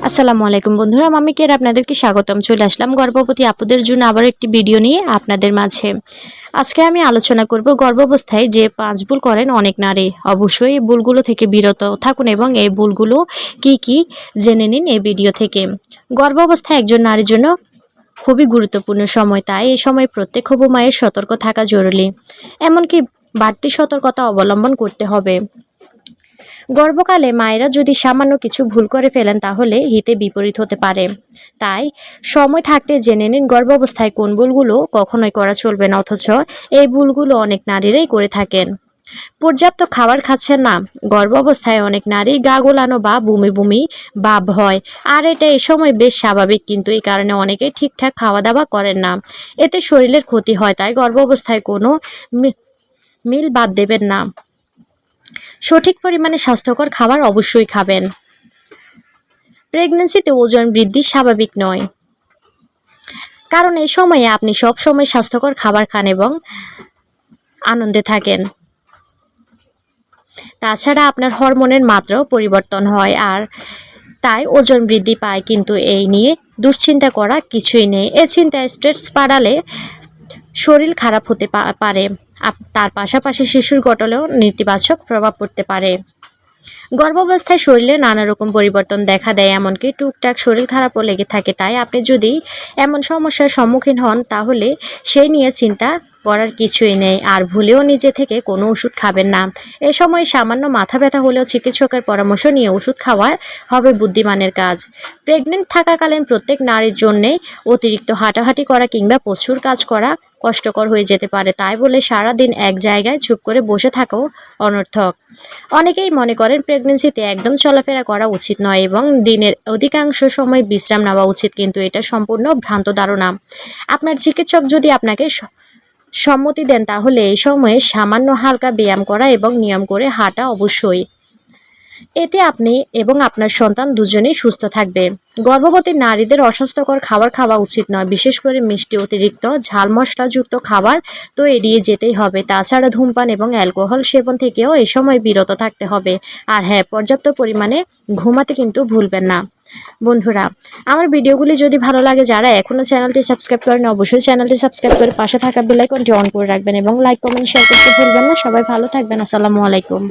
আসসালামু আলাইকুম বন্ধুরা, আমি কের আপনাদেরকে স্বাগতম। চলে আসলাম গর্ভবতী আপুদের জন্য আবার একটি ভিডিও নিয়ে আপনাদের মাঝে। আজকে আমি আলোচনা করব গর্ভাবস্থায় যে 5 ভুল করেন অনেক নারী। অবশ্যই এই ভুলগুলো থেকে বিরত থাকুন এবং এই ভুলগুলো কি জেনে নিন এই ভিডিও থেকে। গর্ভাবস্থায় একজন নারীর জন্য খুবই গুরুত্বপূর্ণ সময়, তাই এই সময় প্রত্যেক হবু মায়ের সতর্ক থাকা জরুরি। এমনকি বাড়তি সতর্কতা অবলম্বন করতে হবে। গর্ভকালে মায়েরা যদি সামান্য কিছু ভুল করে ফেলেন তাহলে হিতে বিপরীত হতে পারে। তাই সময় থাকতে জেনে নিন গর্ভাবস্থায় কোন ভুলগুলো কখনোই করা চলবে না, অথচ এই ভুলগুলো অনেক নারীরাই করে থাকেন। পর্যাপ্ত খাবার খাচ্ছেন না। গর্ভাবস্থায় অনেক নারী গা গোলানো বা বমি বমি ভাব হয়, আর এটা এই সময় বেশ স্বাভাবিক, কিন্তু এই কারণে অনেকেই ঠিকঠাক খাওয়া দাওয়া করেন না। এতে শরীরের ক্ষতি হয়। তাই গর্ভাবস্থায় কোনো মিল বাদ দেবেন না। সঠিক পরিমাণে স্বাস্থ্যকর খাবার অবশ্যই খাবেন। প্রেগন্যান্সিতে ওজন বৃদ্ধি স্বাভাবিক নয়, কারণ এই সময়ে আপনি সব সময় স্বাস্থ্যকর খাবার খান এবং আনন্দে থাকেন। তাছাড়া আপনার হরমোনের মাত্রাও পরিবর্তন হয়, আর তাই ওজন বৃদ্ধি পায়, কিন্তু এই নিয়ে দুশ্চিন্তা করা কিছুই নেই। এ চিন্তায় স্ট্রেস বাড়ালে শরীর খারাপ হতে পারে। তার পাশাপাশি শিশুর গঠনেও নেতিবাচক প্রভাব পড়তে পারে। গর্ভাবস্থায় শরীরে নানা রকম পরিবর্তন দেখা দেয়, এমনকি টুকটাক শরীর খারাপও লেগে থাকে। তাই আপনি যদি এমন সমস্যার সম্মুখীন হন তাহলে সেই নিয়ে চিন্তা করার কিছুই নেই, আর ভুলেও নিজে থেকে কোনো ওষুধ খাবেন না। এ সময় সামান্য মাথা ব্যথা হলেও চিকিৎসকের পরামর্শ নিয়ে ওষুধ খাওয়া হবে বুদ্ধিমানের কাজ। প্রেগনেন্ট থাকাকালীন প্রত্যেক নারীর জন্যে অতিরিক্ত হাঁটাহাঁটি করা কিংবা প্রচুর কাজ করা কষ্টকর হয়ে যেতে পারে। তাই বলে সারাদিন এক জায়গায় চুপ করে বসে থাকাও অনর্থক। অনেকেই মনে করেন প্রেগনেন্সিতে একদম চলাফেরা করা উচিত নয় এবং দিনের অধিকাংশ সময় বিশ্রাম নেওয়া উচিত, কিন্তু এটা সম্পূর্ণ ভ্রান্ত ধারণা। আপনার চিকিৎসক যদি আপনাকে সম্মতি দেন তাহলে এই সময়ে সামান্য হালকা ব্যায়াম করা এবং নিয়ম করে হাঁটা অবশ্যই। এতে আপনি এবং আপনার সন্তান দুজনেই সুস্থ থাকবে। গর্ভবতী নারীদের অস্বাস্থ্যকর খাবার খাওয়া উচিত নয়, বিশেষ করে মিষ্টি, অতিরিক্ত ঝাল মশলাযুক্ত খাবার তো এড়িয়ে যেতেই হবে। তাছাড়া ধূমপান এবং অ্যালকোহল সেবন থেকেও এ সময় বিরত থাকতে হবে। আর হ্যাঁ, পর্যাপ্ত পরিমাণে ঘুমাতে কিন্তু ভুলবেন না। বন্ধুরা, আমার ভিডিওগুলি যদি ভালো লাগে, যারা এখনও চ্যানেলটি সাবস্ক্রাইব করেন অবশ্যই চ্যানেলটি সাবস্ক্রাইব করে পাশে থাকা বেল আইকনটি অন করে রাখবেন এবং লাইক, কমেন্ট, শেয়ার করতে ভুলবেন না। সবাই ভালো থাকবেন। আসসালামু আলাইকুম।